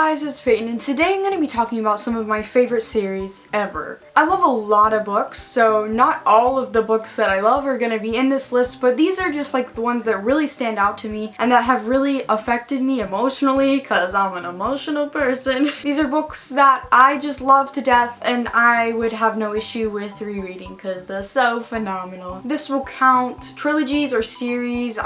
guys, it's Peyton, and today I'm going to be talking about some of my favorite series ever. I love a lot of books, so not all of the books that I love are going to be in this list, but these are just like the ones that really stand out to me and that have really affected me emotionally, because I'm an emotional person. These are books that I just love to death and I would have no issue with rereading because they're so phenomenal. This will count trilogies or series,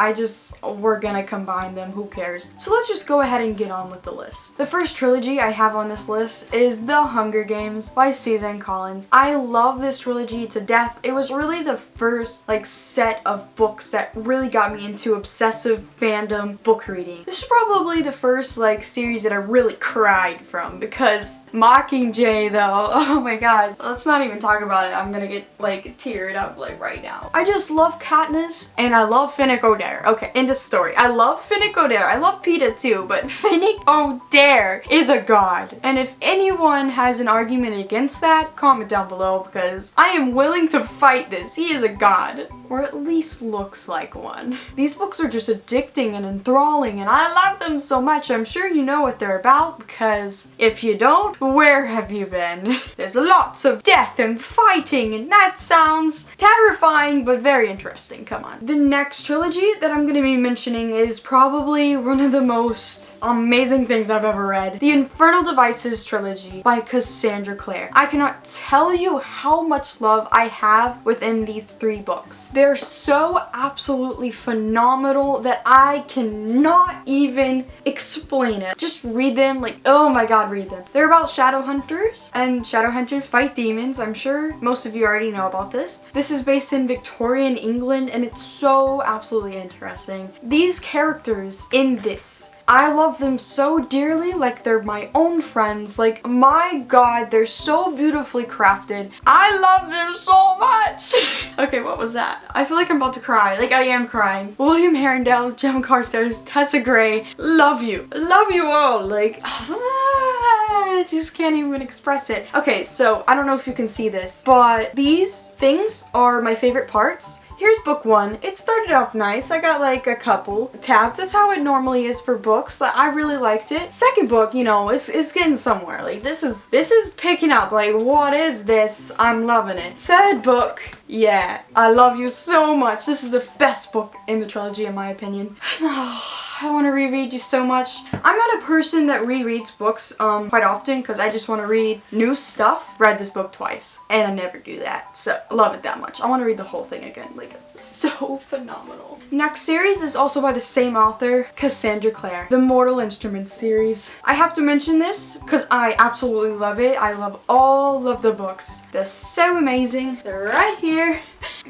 we're going to combine them, who cares. So let's just go ahead and get on with the list. The first trilogy I have on this list is The Hunger Games by Suzanne Collins. I love this trilogy to death. It was really the first set of books that really got me into obsessive fandom book reading. This is probably the first series that I really cried from, because Mockingjay though, oh my god, let's not even talk about it. I'm gonna get teared up right now. I just love Katniss and I love Finnick Odair. Okay, end of story. I love Finnick Odair. I love Peeta too, but Finnick Odair is a god. And if anyone has an argument against that, comment down below, because I am willing to fight this. He is a god. Or at least looks like one. These books are just addicting and enthralling, and I love them so much. I'm sure you know what they're about, because if you don't, where have you been? There's lots of death and fighting, and that sounds terrifying, but very interesting. Come on. The next trilogy that I'm going to be mentioning is probably one of the most amazing things I've ever read. The Infernal Devices trilogy by Cassandra Clare. I cannot tell you how much love I have within these three books. They're so absolutely phenomenal that I cannot even explain it. Just read them, oh my god, read them. They're about shadow hunters, and shadow hunters fight demons. I'm sure most of you already know about this. This is based in Victorian England, and it's so absolutely interesting. These characters in this, I love them so dearly, they're my own friends. My god, they're so beautifully crafted. I love them so much. Okay, what was that? I feel like I'm about to cry. I am crying. William Herondale, Gemma Carstairs, Tessa Gray, love you. Love you all. I just can't even express it. Okay, so I don't know if you can see this, but these things are my favorite parts. Here's book one. It started off nice. I got a couple tabs. That's how it normally is for books. I really liked it. Second book, it's getting somewhere. This is picking up. What is this? I'm loving it. Third book, yeah, I love you so much. This is the best book in the trilogy in my opinion. I want to reread you so much. I'm not a person that rereads books quite often because I just want to read new stuff. Read this book twice and I never do that, so I love it that much. I want to read the whole thing again. It's so phenomenal. Next series is also by the same author, Cassandra Clare, the Mortal Instruments series. I have to mention this because I absolutely love it. I love all of the books. They're so amazing. They're right here.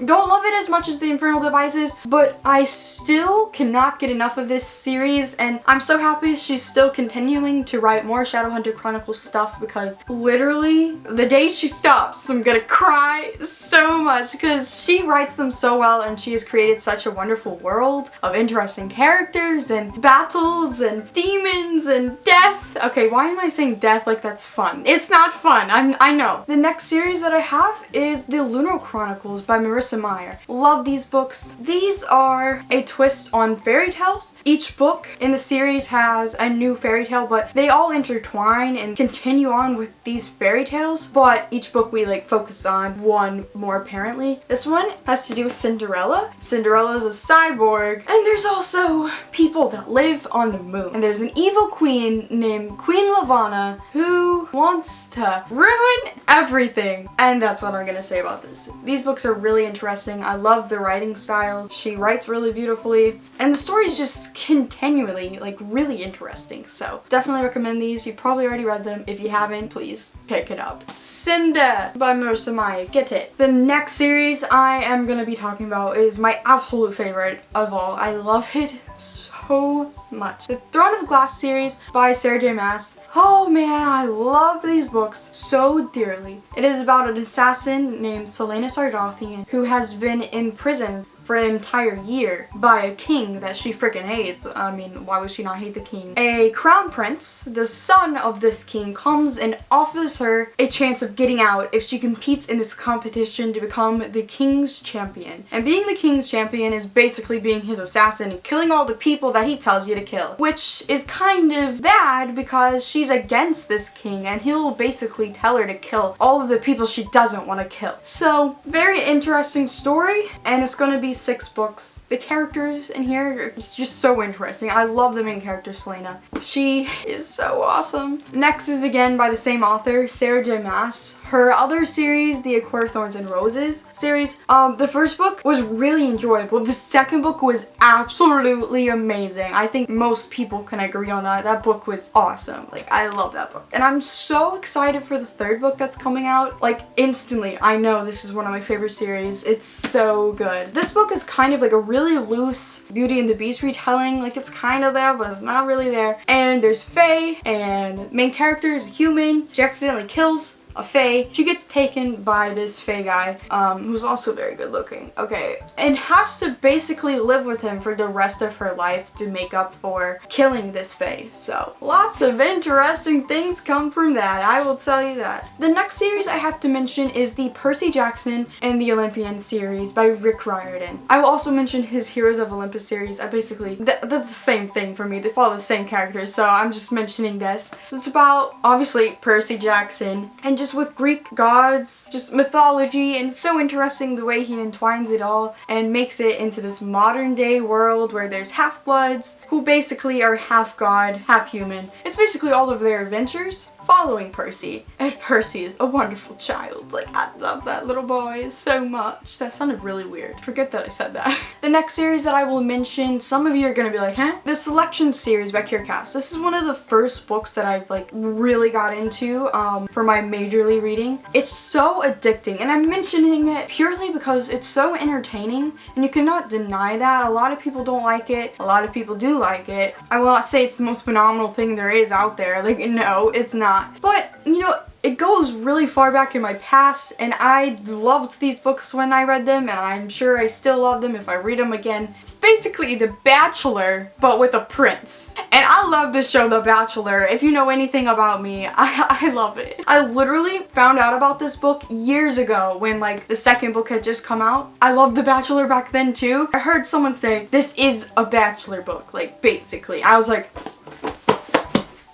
Don't love it as much as the Infernal Devices, but I still cannot get enough of this series, and I'm so happy she's still continuing to write more Shadowhunter Chronicles stuff, because literally the day she stops I'm gonna cry so much because she writes them so well and she has created such a wonderful world of interesting characters and battles and demons and death. Okay, why am I saying death like that's fun? It's not fun. I know. The next series that I have is the Lunar Chronicles by Marissa Meyer. Love these books. These are a twist on fairy tales. Each book in the series has a new fairy tale, but they all intertwine and continue on with these fairy tales, but each book we focus on one more apparently. This one has to do with Cinderella. Cinderella is a cyborg, and there's also people that live on the moon. And there's an evil queen named Queen Lavanna who wants to ruin everything. And that's what I'm gonna say about this. These books are really interesting. I love the writing style. She writes really beautifully, and the story is just continually really interesting. So definitely recommend these. You've probably already read them. If you haven't, please pick it up. Cinder by Marissa Meyer. Get it. The next series I am gonna be talking about is my absolute favorite of all. I love it so much. The Throne of Glass series by Sarah J. Maas. Oh man, I love these books so dearly. It is about an assassin named Selena Sardathian who has been in prison for an entire year by a king that she freaking hates. I mean, why would she not hate the king? A crown prince, the son of this king, comes and offers her a chance of getting out if she competes in this competition to become the king's champion. And being the king's champion is basically being his assassin and killing all the people that he tells you to kill, which is kind of bad because she's against this king and he'll basically tell her to kill all of the people she doesn't want to kill. So, very interesting story, and it's gonna be 6 books. The characters in here are just so interesting. I love the main character, Selena. She is so awesome. Next is again by the same author, Sarah J. Maas. Her other series, the Aquariums and Roses series, the first book was really enjoyable. The second book was absolutely amazing. I think most people can agree on that. That book was awesome. Like, I love that book. And I'm so excited for the third book that's coming out. Like, instantly, I know this is one of my favorite series. It's so good. This book is kind of like a really loose Beauty and the Beast retelling. Like, it's kind of there, but it's not really there. And there's Faye, and main character is a human. She accidentally kills a fae. She gets taken by this fae guy, who's also very good looking, okay, and has to basically live with him for the rest of her life to make up for killing this fae. So lots of interesting things come from that, I will tell you that. The next series I have to mention is the Percy Jackson and the Olympians series by Rick Riordan. I will also mention his Heroes of Olympus series. I basically, they're the same thing for me. They follow the same characters, so I'm just mentioning this. It's about, obviously, Percy Jackson, and just with Greek gods, just mythology, and it's so interesting the way he entwines it all and makes it into this modern day world where there's half-bloods who basically are half god, half human. It's basically all of their adventures following Percy, and Percy is a wonderful child. Like, I love that little boy so much. That sounded really weird. Forget that I said that. The next series that I will mention, some of you are gonna be like, huh? The Selection series by Kierkegaard. This is one of the first books that I've like really got into for my majorly reading. It's so addicting, and I'm mentioning it purely because it's so entertaining, and you cannot deny that. A lot of people don't like it. A lot of people do like it. I will not say it's the most phenomenal thing there is out there. Like, no, it's not. But, you know, it goes really far back in my past, and I loved these books when I read them, and I'm sure I still love them if I read them again. It's basically The Bachelor, but with a prince. And I love this show, The Bachelor. If you know anything about me, I love it. I literally found out about this book years ago when, like, the second book had just come out. I loved The Bachelor back then, too. I heard someone say, this is a Bachelor book, like, basically. I was like,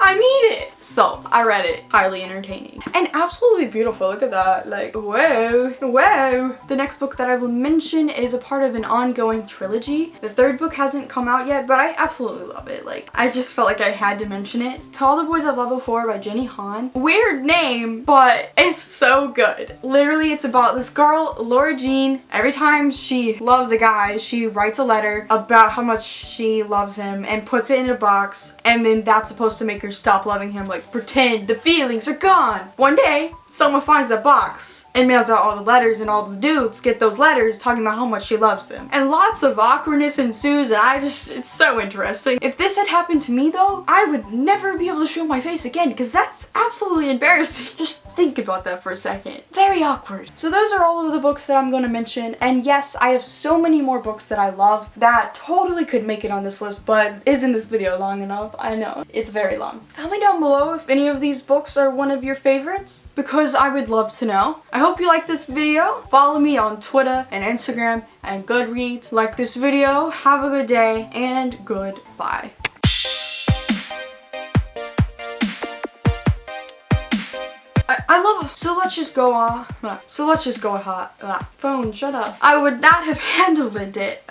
I need it. So I read it. Highly entertaining and absolutely beautiful. Look at that. Like, whoa, whoa. The next book that I will mention is a part of an ongoing trilogy. The third book hasn't come out yet, but I absolutely love it. Like, I just felt like I had to mention it. To All the Boys I've Loved Before by Jenny Han. Weird name, but it's so good. Literally, it's about this girl, Laura Jean. Every time she loves a guy, she writes a letter about how much she loves him and puts it in a box, and then that's supposed to make her stop loving him, like pretend the feelings are gone. One day, someone finds that box and mails out all the letters, and all the dudes get those letters talking about how much she loves them. And lots of awkwardness ensues, and it's so interesting. If this had happened to me though, I would never be able to show my face again because that's absolutely embarrassing. Just think about that for a second. Very awkward. So those are all of the books that I'm going to mention, and yes, I have so many more books that I love that totally could make it on this list, but isn't this video long enough? I know, it's very long. Tell me down below if any of these books are one of your favorites, because I would love to know. I hope you liked this video. Follow me on Twitter and Instagram and Goodreads. Like this video, have a good day, and goodbye. I love it. So let's just go phone, shut up. I would not have handled it.